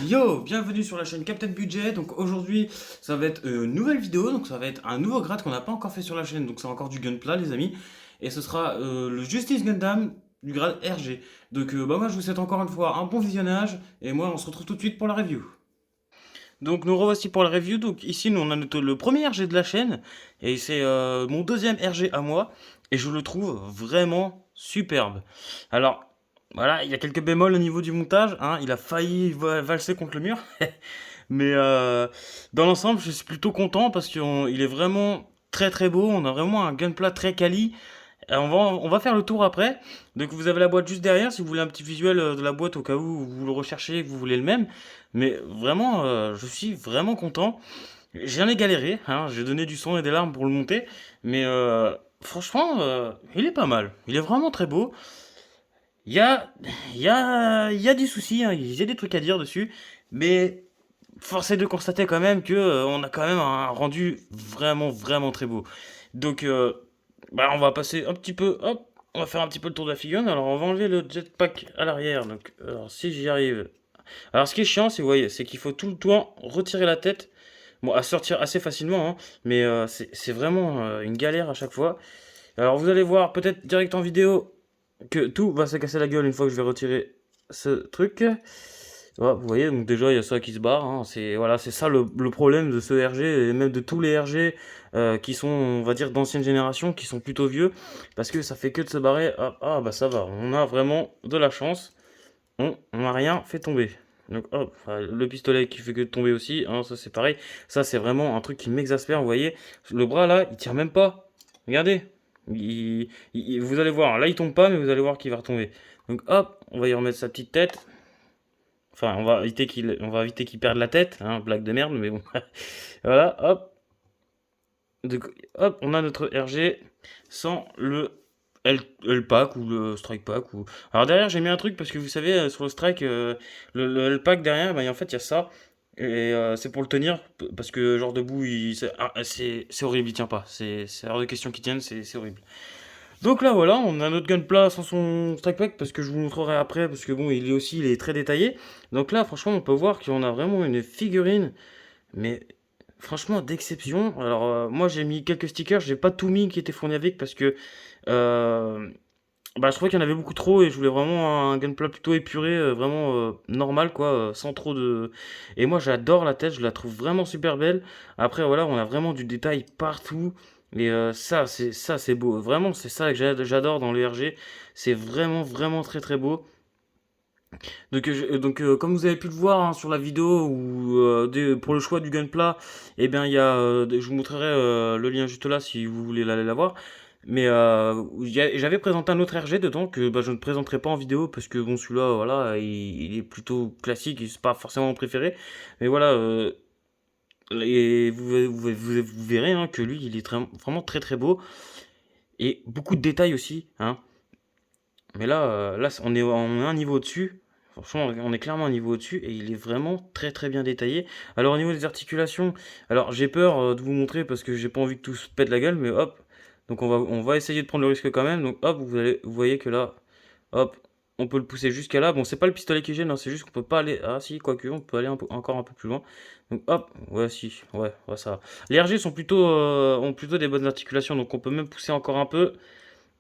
Yo, bienvenue sur la chaîne Captain Budget. Donc aujourd'hui, ça va être une nouvelle vidéo. Donc ça va être un nouveau grade qu'on n'a pas encore fait sur la chaîne. Donc c'est encore du Gunpla, les amis. Et ce sera le Justice Gundam du grade RG. Donc moi, je vous souhaite encore une fois un bon visionnage. Et moi, on se retrouve tout de suite pour la review. Donc nous revoici pour la review. Donc ici, nous on a le premier RG de la chaîne. Et c'est mon deuxième RG à moi. Et je le trouve vraiment superbe. Alors, voilà, il y a quelques bémols au niveau du montage, hein. Il a failli valser contre le mur. Mais dans l'ensemble, je suis plutôt content parce qu'il est vraiment très très beau. On a vraiment un gunpla très quali. On va faire le tour après. Donc vous avez la boîte juste derrière si vous voulez un petit visuel de la boîte au cas où vous le recherchez et que vous voulez le même. Mais vraiment, je suis vraiment content. J'en ai galéré, hein. J'ai donné du sang et des larmes pour le monter. Mais franchement, il est pas mal. Il est vraiment très beau. Il y a, il y a des soucis, hein. Il y a des trucs à dire dessus. Mais force est de constater quand même que on a quand même un rendu vraiment vraiment très beau. Donc on va passer un petit peu, hop, on va faire un petit peu le tour de la figurine. Alors on va enlever le jetpack à l'arrière. Donc alors si j'y arrive. Alors ce qui est chiant, c'est vous voyez, c'est qu'il faut tout le temps retirer la tête. Bon, à sortir assez facilement, hein, mais c'est vraiment une galère à chaque fois. Alors vous allez voir peut-être direct en vidéo que tout va se casser la gueule une fois que je vais retirer ce truc. Voilà, vous voyez, donc déjà il y a ça qui se barre, hein. C'est voilà, c'est ça le problème de ce RG et même de tous les RG qui sont, on va dire, d'ancienne génération, qui sont plutôt vieux, parce que ça fait que de se barrer. Hop, ah bah ça va, on a vraiment de la chance, on n'a rien fait tomber. Donc hop, enfin, le pistolet qui fait que de tomber aussi, hein, ça c'est pareil. Ça c'est vraiment un truc qui m'exaspère, vous voyez, le bras là, il tire même pas. Regardez, vous allez voir, là il tombe pas, mais vous allez voir qu'il va retomber. Donc hop, on va y remettre sa petite tête. Enfin, on va éviter qu'il perde la tête, hein, blague de merde, mais bon. Voilà, hop. Donc, hop, on a notre RG sans le L-Pack ou le Strike Pack. Alors derrière, j'ai mis un truc parce que vous savez, sur le Strike, le L-Pack derrière, en fait, il y a ça. Et c'est pour le tenir, parce que genre debout, c'est horrible, il tient pas. C'est hors de question qu'il tienne, c'est horrible. Donc là voilà, on a notre gunpla sans son strike pack parce que je vous montrerai après parce que bon, il est très détaillé. Donc là franchement, on peut voir qu'on a vraiment une figurine mais franchement d'exception. Alors moi j'ai mis quelques stickers, j'ai pas tout mis qui était fourni avec parce que euh, je trouvais qu'il y en avait beaucoup trop et je voulais vraiment un gunpla plutôt épuré, vraiment normal quoi, sans trop de. Et moi j'adore la tête, je la trouve vraiment super belle. Après voilà, on a vraiment du détail partout. Et ça c'est beau. Vraiment c'est ça que j'adore dans le RG. C'est vraiment vraiment très très beau. Donc, comme vous avez pu le voir hein, sur la vidéo ou pour le choix du gunpla, eh bien je vous montrerai le lien juste là si vous voulez aller la voir. Mais j'avais présenté un autre RG dedans que je ne présenterai pas en vidéo parce que bon celui-là voilà il est plutôt classique, c'est pas forcément mon préféré. Mais voilà et vous verrez hein, que lui il est vraiment très très beau et beaucoup de détails aussi, hein. Mais là, on est un niveau au-dessus. Franchement, on est clairement un niveau au-dessus et il est vraiment très très bien détaillé. Alors au niveau des articulations, alors j'ai peur de vous montrer parce que j'ai pas envie que tout se pète la gueule, mais hop. Donc on va essayer de prendre le risque quand même. Donc hop, vous voyez que là, hop, on peut le pousser jusqu'à là. Bon, c'est pas le pistolet qui gêne, hein, c'est juste qu'on peut pas aller. Ah si, quoique, on peut aller encore un peu plus loin. Donc hop, ouais si, ouais ça va. Les RG ont plutôt des bonnes articulations, donc on peut même pousser encore un peu.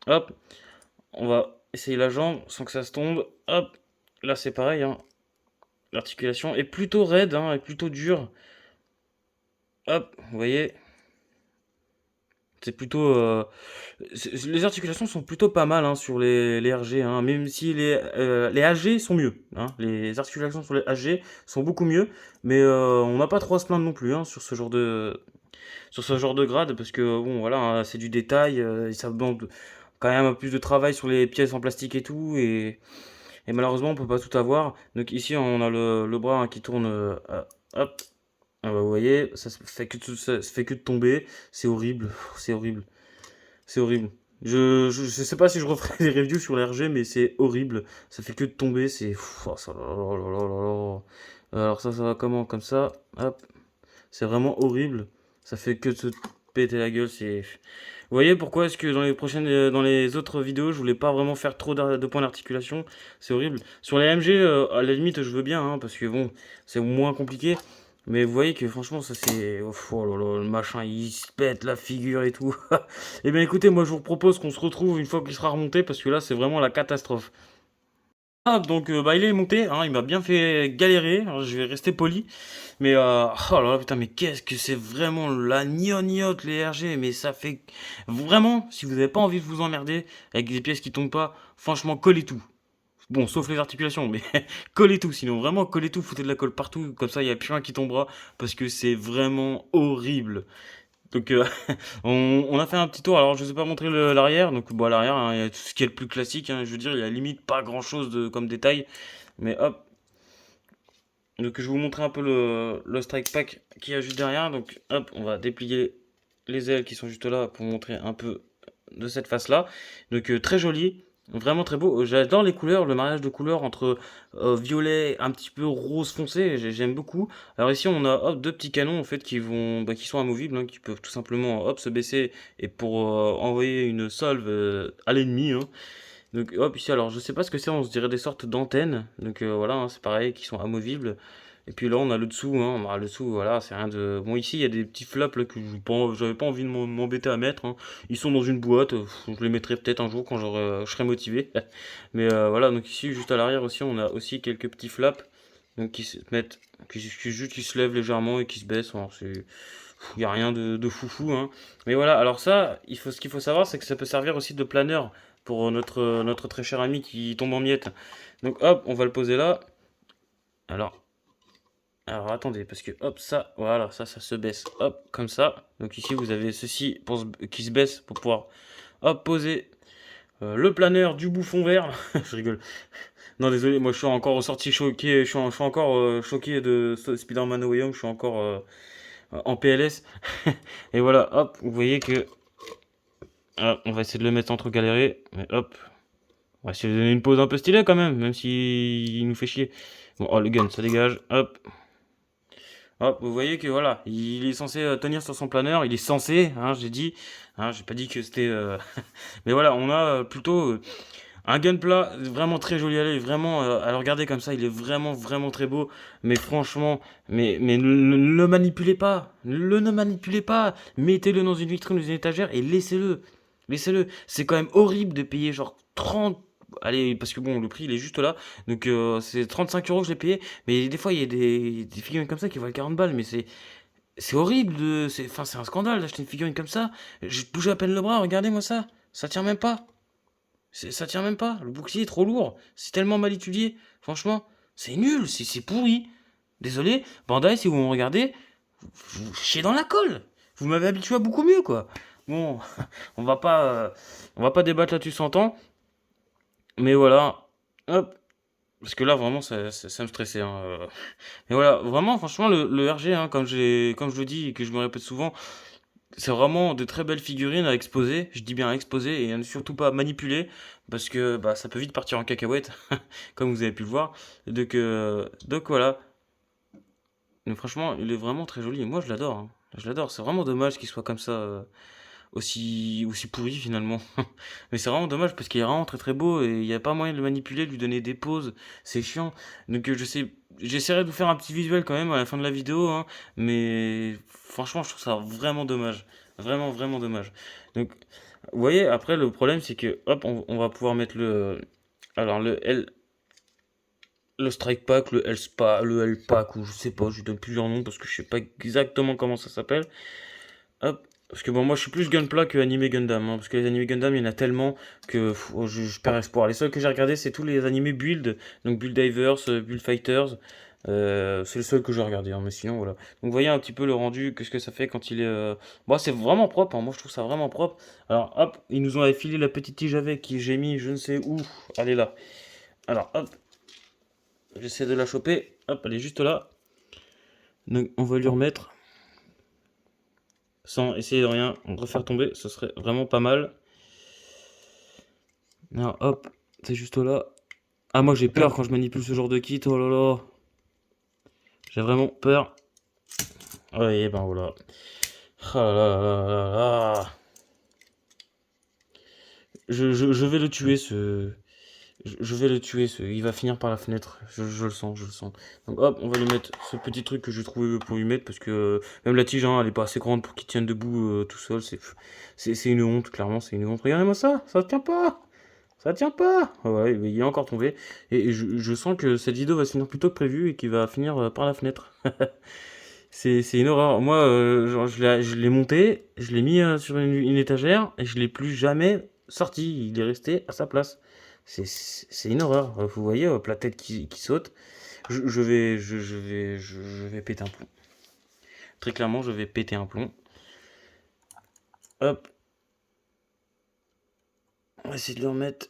Hop, on va essayer la jambe sans que ça se tombe. Hop, là c'est pareil, hein. L'articulation est plutôt raide, hein, est plutôt dure. Hop, vous voyez, c'est plutôt. Les articulations sont plutôt pas mal hein, sur les RG, hein, même si les AG sont mieux, hein. Les articulations sur les AG sont beaucoup mieux, mais on n'a pas trop à se plaindre non plus hein, sur ce genre de grade, parce que bon voilà, hein, c'est du détail, et ça demande quand même un peu plus de travail sur les pièces en plastique et tout, et malheureusement, on peut pas tout avoir. Donc ici, on a le bras hein, qui tourne. Hop. Ah bah, vous voyez, ça se fait que de tomber. C'est horrible. C'est horrible. C'est horrible. Je sais pas si je referai des reviews sur l'RG, mais c'est horrible. Ça fait que de tomber. C'est. Oh, ça, là, là, là, là. Alors ça va comment? Comme ça. Hop. C'est vraiment horrible. Ça fait que de se péter la gueule. C'est. Vous voyez pourquoi est-ce que dans les autres vidéos, je voulais pas vraiment faire trop de points d'articulation? C'est horrible. Sur les MG, à la limite, je veux bien, hein, parce que bon, c'est moins compliqué. Mais vous voyez que franchement, ça c'est. Oh là là, le machin, il se pète la figure et tout. Eh bien écoutez, moi je vous propose qu'on se retrouve une fois qu'il sera remonté, parce que là, c'est vraiment la catastrophe. Ah, donc bah, il est monté, hein, il m'a bien fait galérer, alors, je vais rester poli. Mais oh là là, putain, mais qu'est-ce que c'est vraiment la gnognotte les RG, mais ça fait vraiment, si vous n'avez pas envie de vous emmerder avec des pièces qui tombent pas, franchement collez tout. Bon, sauf les articulations, mais collez tout, sinon vraiment collez tout, foutez de la colle partout, comme ça il y a plus rien qui tombera parce que c'est vraiment horrible. Donc on a fait un petit tour. Alors je ne vous ai pas montré l'arrière, donc bon, à l'arrière hein, il y a tout ce qui est le plus classique, hein, je veux dire il y a limite pas grand chose comme détail, mais hop. Donc je vais vous montrer un peu le strike pack qu'il y a juste derrière. Donc hop, on va déplier les ailes qui sont juste là pour montrer un peu de cette face là. Donc très joli, vraiment très beau. J'adore les couleurs, le mariage de couleurs entre violet, un petit peu rose foncé, j'aime beaucoup. Alors ici on a hop deux petits canons en fait qui sont amovibles, hein, qui peuvent tout simplement hop se baisser et pour envoyer une salve à l'ennemi, hein. Donc hop ici alors je sais pas ce que c'est, on se dirait des sortes d'antennes. Donc voilà, hein, c'est pareil, qui sont amovibles. Et puis là on a le dessous, hein. Bah, le dessous voilà, c'est rien de. Bon ici il y a des petits flaps là, que j'avais pas envie de m'embêter à mettre, hein. Ils sont dans une boîte, je les mettrai peut-être un jour quand je serai motivé. Mais voilà, donc ici juste à l'arrière aussi on a aussi quelques petits flaps. Donc qui se mettent, juste qui se lèvent légèrement et qui se baissent. Alors, il n'y a rien de foufou, hein. Mais voilà, alors ça, ce qu'il faut savoir, c'est que ça peut servir aussi de planeur pour notre très cher ami qui tombe en miettes. Donc hop, on va le poser là. Alors, alors attendez, parce que hop, ça, voilà, ça se baisse. Hop, comme ça. Donc ici, vous avez ceci qui se baisse pour pouvoir, hop, poser le planeur du bouffon vert. Je rigole. Non, désolé, moi je suis encore ressorti choqué. Je suis encore choqué de Spider-Man No Way Home. Je suis encore en PLS. Et voilà, hop, vous voyez que. Ah, on va essayer de le mettre entre galéré. Mais hop, on va essayer de donner une pause un peu stylée quand même, même si il nous fait chier. Bon, oh, le gun, ça dégage. Hop. Hop, vous voyez que voilà, il est censé tenir sur son planeur. Il est censé, hein, j'ai dit. Hein, j'ai pas dit que c'était. Mais voilà, on a plutôt un gunpla vraiment très joli à l'œil. Vraiment, à le regarder comme ça, il est vraiment, vraiment très beau. Mais franchement, mais ne le manipulez pas. Ne manipulez pas. Mettez-le dans une vitrine, dans une étagère et laissez-le. Laissez-le. C'est quand même horrible de payer genre 30. Allez, parce que bon, le prix il est juste là. Donc c'est 35 euros que je l'ai payé. Mais des fois, il y a des figurines comme ça qui valent 40 balles. Mais c'est horrible. Enfin, c'est un scandale d'acheter une figurine comme ça. Je bouge à peine le bras. Regardez-moi ça. Ça tient même pas. Ça tient même pas. Le bouclier est trop lourd. C'est tellement mal étudié. Franchement, c'est nul. C'est pourri. Désolé. Bandai, si vous me regardez, vous chiez dans la colle. Vous m'avez habitué à beaucoup mieux, quoi. Bon, on va pas, euh, on va pas débattre là-dessus sans temps. Mais voilà. Hop. Parce que là, vraiment, ça me stressait, hein. Mais voilà, vraiment, franchement, le RG, hein, comme je le dis et que je me répète souvent, c'est vraiment de très belles figurines à exposer. Je dis bien à exposer et à ne surtout pas à manipuler parce que bah, ça peut vite partir en cacahuète, comme vous avez pu le voir. Donc voilà. Mais franchement, il est vraiment très joli. Et moi, je l'adore, hein. Je l'adore. C'est vraiment dommage qu'il soit comme ça, aussi pourri finalement. Mais c'est vraiment dommage parce qu'il est vraiment très très beau et il n'y a pas moyen de le manipuler, de lui donner des poses. C'est chiant. Donc j'essaierai de vous faire un petit visuel quand même à la fin de la vidéo, hein. Mais franchement, je trouve ça vraiment dommage. Vraiment, vraiment dommage. Donc, vous voyez, après, le problème, c'est que, hop, on va pouvoir mettre alors, le Strike Pack, le L Pack, ou je sais pas, je lui donne plusieurs noms parce que je sais pas exactement comment ça s'appelle. Hop. Parce que bon, moi je suis plus Gunpla que Anime Gundam, hein, parce que les animés Gundam, il y en a tellement que je perds espoir. Les seuls que j'ai regardés, c'est tous les animés Build, donc Build Divers, Build Fighters. C'est le seul que j'ai regardé, hein, mais sinon voilà. Donc vous voyez un petit peu le rendu, qu'est-ce que ça fait quand il est. Bon, c'est vraiment propre, hein, moi je trouve ça vraiment propre. Alors hop, ils nous ont filé la petite tige avec qui j'ai mis je ne sais où. Elle est là. Alors hop, j'essaie de la choper. Hop, elle est juste là. Donc on va lui remettre sans essayer de rien refaire tomber, ce serait vraiment pas mal. Alors hop, c'est juste là. Ah moi j'ai peur quand je manipule ce genre de kit, oh là là. J'ai vraiment peur. Ouais, et ben voilà. Oh là là là là là. Je vais le tuer, je vais le tuer, il va finir par la fenêtre. Je le sens, je le sens. Donc hop, on va lui mettre ce petit truc que j'ai trouvé pour lui mettre parce que même la tige, hein, elle est pas assez grande pour qu'il tienne debout tout seul. C'est une honte, clairement, c'est une honte. Regardez-moi ça tient pas. Ça tient pas. Ah ouais, il est encore tombé. Et je sens que cette vidéo va se finir plus tôt que prévu et qu'il va finir par la fenêtre. C'est une horreur. Moi, genre, je l'ai monté, je l'ai mis sur une étagère et je l'ai plus jamais sorti. Il est resté à sa place. C'est une horreur. Vous voyez, hop, la tête qui saute. Je vais péter un plomb. Très clairement, je vais péter un plomb. Hop, on va essayer de le remettre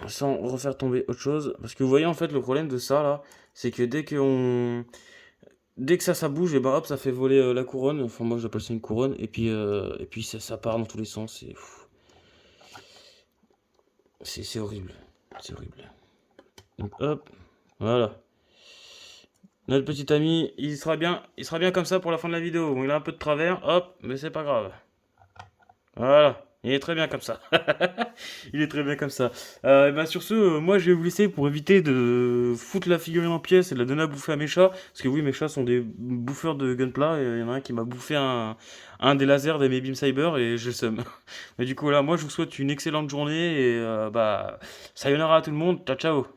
sans refaire tomber autre chose. Parce que vous voyez, en fait, le problème de ça, là, c'est que dès que ça bouge, et ben hop, ça fait voler la couronne. Enfin, moi, j'appelle ça une couronne. Et puis ça part dans tous les sens. C'est horrible. C'est horrible. Donc, hop, voilà. Notre petit ami, il sera bien comme ça pour la fin de la vidéo. Bon, il a un peu de travers, hop, mais c'est pas grave. Voilà, il est très bien comme ça. Il est très bien comme ça. Ben sur ce, moi je vais vous laisser pour éviter de foutre la figurine en pièces et de la donner à bouffer à mes chats. Parce que oui, mes chats sont des bouffeurs de Gunpla. Et il y en a un qui m'a bouffé un des lasers de mes Beam Saber et j'ai le seum. Mais du coup, là, moi je vous souhaite une excellente journée et bah, sayonara à tout le monde. Ciao, ciao.